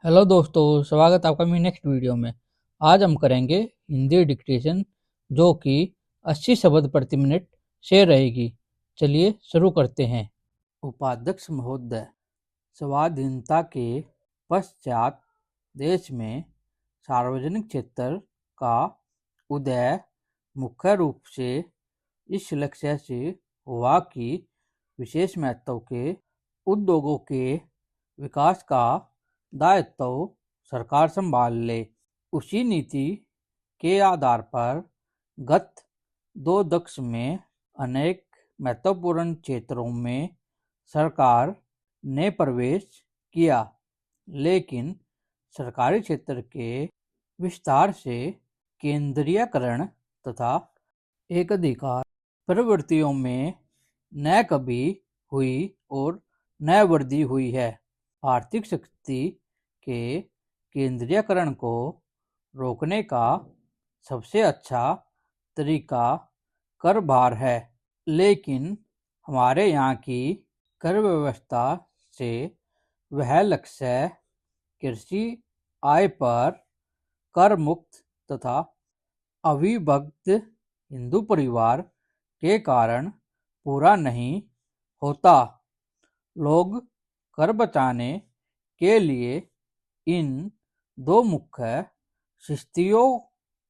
Hello दोस्तों, स्वागत है आपका मेरी नेक्स्ट वीडियो में। आज हम करेंगे हिंदी डिक्टेशन जो कि 80 शब्द प्रति मिनट से रहेगी। चलिए शुरू करते हैं। उपाध्यक्ष महोदय, स्वाधीनता के पश्चात देश में सार्वजनिक क्षेत्र का उदय मुख्य रूप से इस लक्ष्य से हुआ कि विशेष महत्व के उद्योगों के विकास का दायित्व सरकार संभाल ले। उसी नीति के आधार पर गत 2 दशक में अनेक महत्वपूर्ण क्षेत्रों में सरकार ने प्रवेश किया, लेकिन सरकारी क्षेत्र के विस्तार से केंद्रीयकरण तथा एकाधिकार प्रवृत्तियों में न कमी हुई और न वृद्धि हुई है। आर्थिक शक्ति के केंद्रीयकरण को रोकने का सबसे अच्छा तरीका कर भार है, लेकिन हमारे यहाँ की कर व्यवस्था से वह लक्ष्य कृषि आय पर कर मुक्त तथा अविभक्त हिंदू परिवार के कारण पूरा नहीं होता। लोग कर बचाने के लिए इन 2 मुख्य स्थितियों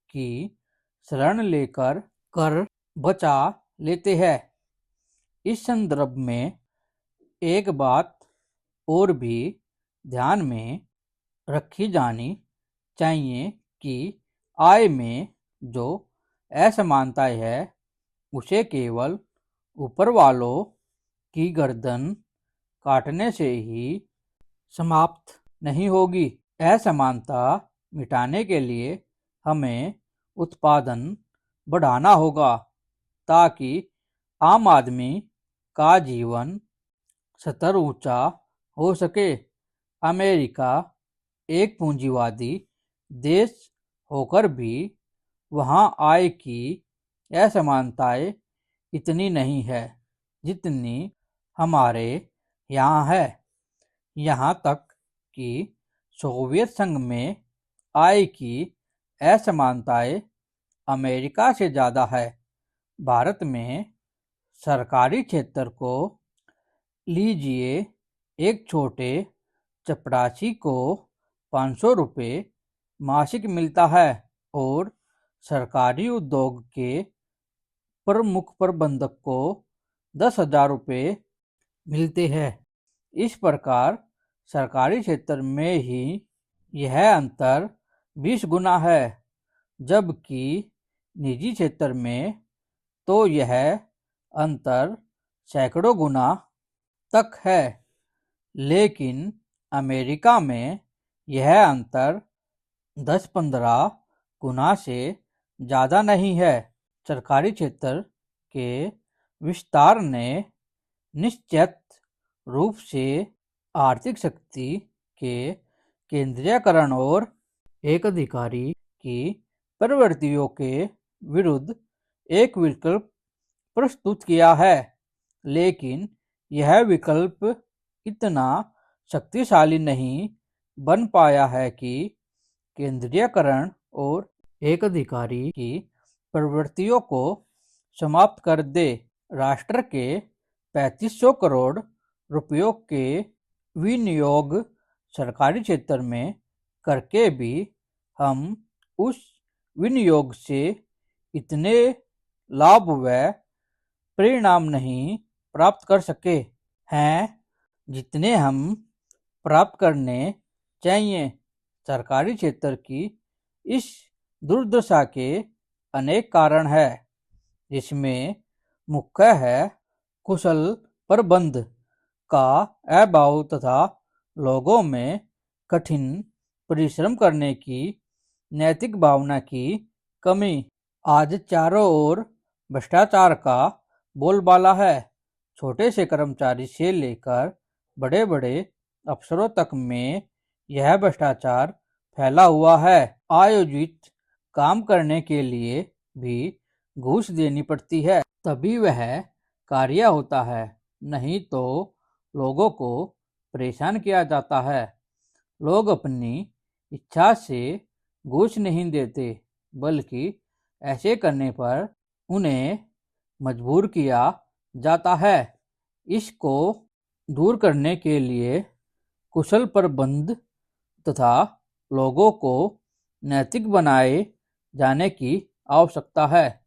की शरण लेकर कर बचा लेते हैं। इस संदर्भ में एक बात और भी ध्यान में रखी जानी चाहिए कि आय में जो असमानता है उसे केवल ऊपर वालों की गर्दन काटने से ही समाप्त नहीं होगी। असमानता मिटाने के लिए हमें उत्पादन बढ़ाना होगा ताकि आम आदमी का जीवन स्तर ऊंचा हो सके। अमेरिका एक पूंजीवादी देश होकर भी वहाँ आय की असमानताएं इतनी नहीं है जितनी हमारे यहाँ है। यहाँ तक कि सोवियत संघ में आय की असमानताएं अमेरिका से ज़्यादा है। भारत में सरकारी क्षेत्र को लीजिए, एक छोटे चपरासी को 500 रुपये मासिक मिलता है और सरकारी उद्योग के प्रमुख प्रबंधक को 10,000 रुपये मिलते हैं। इस प्रकार सरकारी क्षेत्र में ही यह अंतर 20 गुना है, जबकि निजी क्षेत्र में तो यह अंतर सैकड़ों गुना तक है। लेकिन अमेरिका में यह अंतर 10-15 गुना से ज़्यादा नहीं है। सरकारी क्षेत्र के विस्तार ने निश्चित रूप से आर्थिक शक्ति के केंद्रीयकरण और एकाधिकारी की प्रवृत्तियों के विरुद्ध एक विकल्प प्रस्तुत किया है, लेकिन यह विकल्प इतना शक्तिशाली नहीं बन पाया है कि केंद्रीयकरण और एकाधिकारी की प्रवृत्तियों को समाप्त कर दे। राष्ट्र के 3500 करोड़ रुपयों के विनियोग सरकारी क्षेत्र में करके भी हम उस विनियोग से इतने लाभ व परिणाम नहीं प्राप्त कर सके हैं जितने हम प्राप्त करने चाहिए। सरकारी क्षेत्र की इस दुर्दशा के अनेक कारण हैं, जिसमें मुख्य है कुशल प्रबंध का अभाव तथा लोगों में कठिन परिश्रम करने की नैतिक भावना की कमी। आज चारों ओर भ्रष्टाचार का बोलबाला है। छोटे से कर्मचारी से लेकर बड़े बड़े अफसरों तक में यह भ्रष्टाचार फैला हुआ है। आयोजित काम करने के लिए भी घूस देनी पड़ती है, तभी वह कार्य होता है, नहीं तो लोगों को परेशान किया जाता है। लोग अपनी इच्छा से घूस नहीं देते, बल्कि ऐसे करने पर उन्हें मजबूर किया जाता है। इसको दूर करने के लिए कुशल प्रबंध तथा लोगों को नैतिक बनाए जाने की आवश्यकता है।